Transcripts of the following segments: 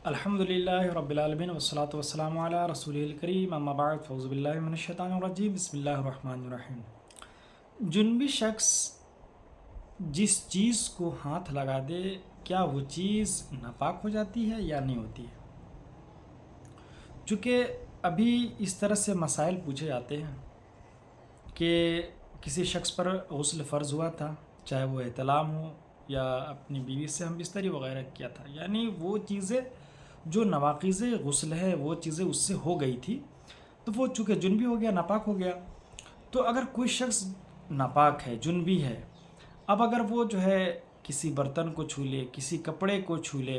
الحمدللہ رب العالمین والصلاة والسلام علی رسولہ الکریم اما بعد فاعوذ باللہ من الشیطان الرجیم بسم اللہ الرحمن الرحیم۔ جنبی شخص جس چیز کو ہاتھ لگا دے کیا وہ چیز ناپاک ہو جاتی ہے یا نہیں ہوتی ہے؟ چونکہ ابھی اس طرح سے مسائل پوچھے جاتے ہیں کہ کسی شخص پر غسل فرض ہوا تھا، چاہے وہ احتلام ہو یا اپنی بیوی سے ہم بستری وغیرہ کیا تھا، یعنی وہ چیزیں جو نواقض غسل ہے وہ چیزیں اس سے ہو گئی تھی، تو وہ چونکہ جنبی ہو گیا، ناپاک ہو گیا۔ تو اگر کوئی شخص ناپاک ہے، جنبی ہے، اب اگر وہ جو ہے کسی برتن کو چھو لے، کسی کپڑے کو چھو لے،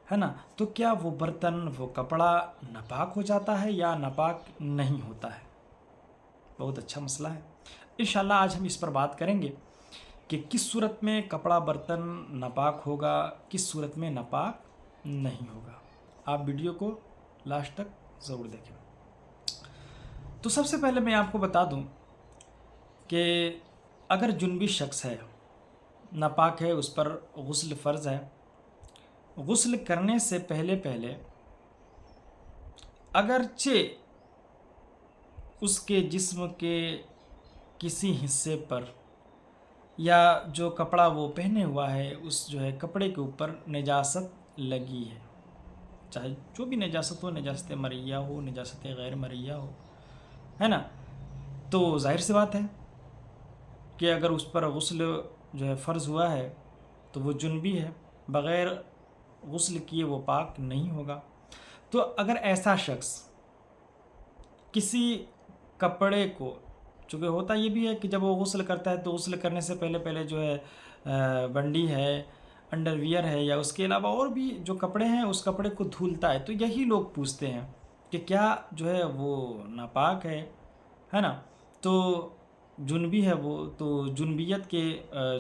ہے نا، تو کیا وہ برتن، وہ کپڑا ناپاک ہو جاتا ہے یا ناپاک نہیں ہوتا ہے؟ بہت اچھا مسئلہ ہے۔ انشاءاللہ آج ہم اس پر بات کریں گے کہ کس صورت میں کپڑا برتن ناپاک ہوگا، کس صورت میں ناپاک نہیں ہوگا۔ آپ ویڈیو کو لاسٹ تک ضرور دیکھیں۔ تو سب سے پہلے میں آپ کو بتا دوں کہ اگر جنبی شخص ہے، ناپاک ہے، اس پر غسل فرض ہے، غسل کرنے سے پہلے اگرچہ اس کے جسم کے کسی حصے پر یا جو کپڑا وہ پہنے ہوا ہے اس جو ہے کپڑے کے اوپر نجاست لگی ہے، چاہے جو بھی نجاست ہو، نجاست مرئیہ ہو، نجاست غیر مرئیہ ہو، ہے نا، تو ظاہر سی بات ہے کہ اگر اس پر غسل جو ہے فرض ہوا ہے تو وہ جنبی ہے، بغیر غسل کیے وہ پاک نہیں ہوگا۔ تو اگر ایسا شخص کسی کپڑے کو، چونکہ ہوتا یہ بھی ہے کہ جب وہ غسل کرتا ہے تو غسل کرنے سے پہلے جو ہے بنڈی ہے، انڈر ویئر ہے، یا اس کے علاوہ اور بھی جو کپڑے ہیں اس کپڑے کو دھلتا ہے، تو یہی لوگ پوچھتے ہیں کہ کیا جو ہے وہ ناپاک ہے نا، تو جنبی ہے وہ، تو جنبیت کے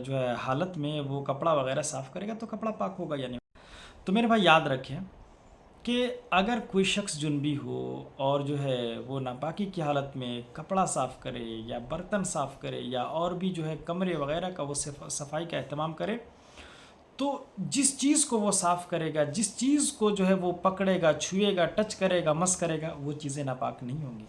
جو ہے حالت میں وہ کپڑا وغیرہ صاف کرے گا تو کپڑا پاک ہوگا یا نہیں۔ تو میرے بھائی یاد رکھیں کہ اگر کوئی شخص جنبی ہو اور جو ہے وہ ناپاکی کی حالت میں کپڑا صاف کرے یا برتن صاف کرے یا اور بھی جو ہے کمرے وغیرہ کا وہ صفائی کا اہتمام کرے، تو جس چیز کو وہ صاف کرے گا، جس چیز کو جو ہے وہ پکڑے گا، چھوئے گا، ٹچ کرے گا، مس کرے گا، وہ چیزیں ناپاک نہیں ہوں گی۔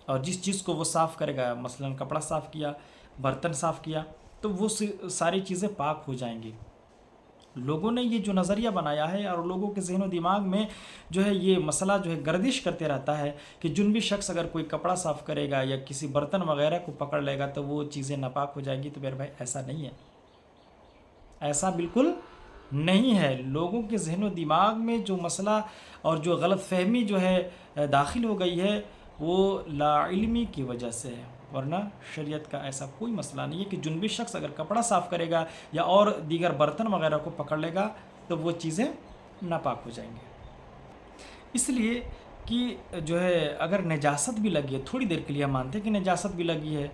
اور جس چیز کو وہ صاف کرے گا، مثلا کپڑا صاف کیا، برتن صاف کیا، تو وہ ساری چیزیں پاک ہو جائیں گی۔ لوگوں نے یہ جو نظریہ بنایا ہے اور لوگوں کے ذہن و دماغ میں جو ہے یہ مسئلہ جو ہے گردش کرتے رہتا ہے کہ جنبی شخص اگر کوئی کپڑا صاف کرے گا یا کسی برتن وغیرہ کو پکڑ لے گا تو وہ چیزیں ناپاک ہو جائیں گی۔ تو میرے بھائی ایسا نہیں ہے، ایسا بالکل نہیں ہے۔ لوگوں کے ذہن و دماغ میں جو مسئلہ اور جو غلط فہمی جو ہے داخل ہو گئی ہے وہ لا علمی کی وجہ سے ہے، ورنہ شریعت کا ایسا کوئی مسئلہ نہیں ہے کہ جنبی شخص اگر کپڑا صاف کرے گا یا اور دیگر برتن وغیرہ کو پکڑ لے گا تو وہ چیزیں ناپاک ہو جائیں گی۔ اس لیے کہ جو ہے اگر نجاست بھی لگی ہے، تھوڑی دیر کے لیے ہم مانتے ہیں کہ نجاست بھی لگی ہے،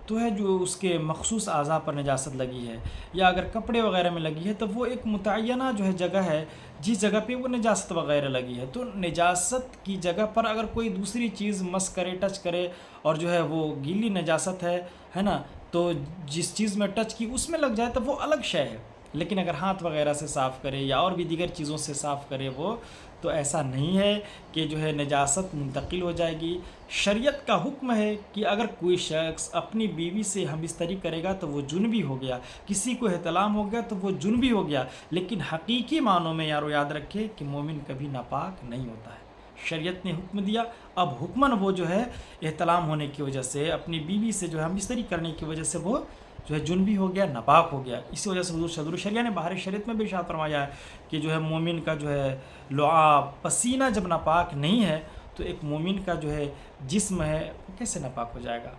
تو ہے جو اس کے مخصوص اعضاء پر نجاست لگی ہے یا اگر کپڑے وغیرہ میں لگی ہے تو وہ ایک متعینہ جو ہے جگہ ہے جس جگہ پہ وہ نجاست وغیرہ لگی ہے، تو نجاست کی جگہ پر اگر کوئی دوسری چیز مس کرے، ٹچ کرے اور جو ہے وہ گیلی نجاست ہے نا، تو جس چیز میں ٹچ کی اس میں لگ جائے تو وہ الگ شے ہے، لیکن اگر ہاتھ وغیرہ سے صاف کرے یا اور بھی دیگر چیزوں سے صاف کرے وہ، تو ایسا نہیں ہے کہ جو ہے نجاست منتقل ہو جائے گی۔ شریعت کا حکم ہے کہ اگر کوئی شخص اپنی بیوی سے ہم بستری کرے گا تو وہ جنبی ہو گیا، کسی کو احتلام ہو گیا تو وہ جنبی ہو گیا، لیکن حقیقی معنوں میں یارو یاد رکھے کہ مومن کبھی ناپاک نہیں ہوتا ہے۔ شریعت نے حکم دیا، اب حکماً وہ جو ہے احتلام ہونے کی وجہ سے، اپنی بیوی سے جو ہے ہم بستری کرنے کی وجہ سے وہ جو ہے جنبی ہو گیا، ناپاک ہو گیا۔ اسی وجہ سے حضور شریعہ نے بہار شریعت میں بھی ارشاد فرمایا ہے کہ جو ہے مومن کا جو ہے لعاب، پسینہ جب ناپاک نہیں ہے تو ایک مومن کا جو ہے جسم ہے وہ کیسے ناپاک ہو جائے گا،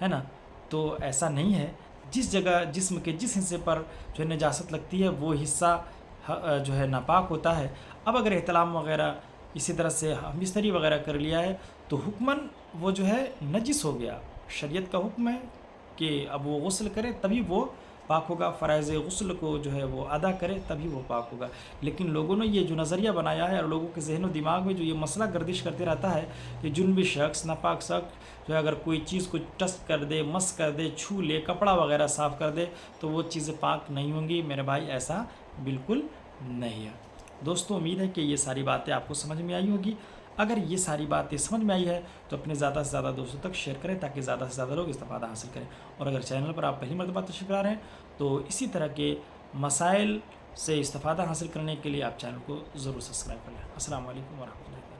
ہے نا۔ تو ایسا نہیں ہے، جس جگہ جسم کے جس حصے پر جو ہے نجاست لگتی ہے وہ حصہ جو ہے ناپاک ہوتا ہے۔ اب اگر احتلام وغیرہ اسی طرح سے ہم بستری وغیرہ کر لیا ہے تو حکماً وہ جو ہے نجس ہو گیا۔ شریعت کا حکم ہے کہ اب وہ غسل کرے تبھی وہ پاک ہوگا، فرائض غسل کو جو ہے وہ ادا کرے تبھی وہ پاک ہوگا۔ لیکن لوگوں نے یہ جو نظریہ بنایا ہے اور لوگوں کے ذہن و دماغ میں جو یہ مسئلہ گردش کرتے رہتا ہے کہ جنبی شخص، ناپاک شخص جو ہے اگر کوئی چیز کو ٹچ کر دے، مس کر دے، چھو لے، کپڑا وغیرہ صاف کر دے تو وہ چیزیں پاک نہیں ہوں گی۔ میرے بھائی ایسا بالکل نہیں ہے۔ دوستوں امید ہے کہ یہ ساری باتیں آپ کو سمجھ میں آئی ہوگی. اگر یہ ساری باتیں سمجھ میں آئی ہے تو اپنے زیادہ سے زیادہ دوستوں تک شیئر کریں تاکہ زیادہ سے زیادہ لوگ استفادہ حاصل کریں. اور اگر چینل پر آپ پہلی مرتبہ تشریف لا رہے ہیں تو اسی طرح کے مسائل سے استفادہ حاصل کرنے کے لیے آپ چینل کو ضرور سبسکرائب کر لیں. السلام علیکم ورحمۃ اللہ.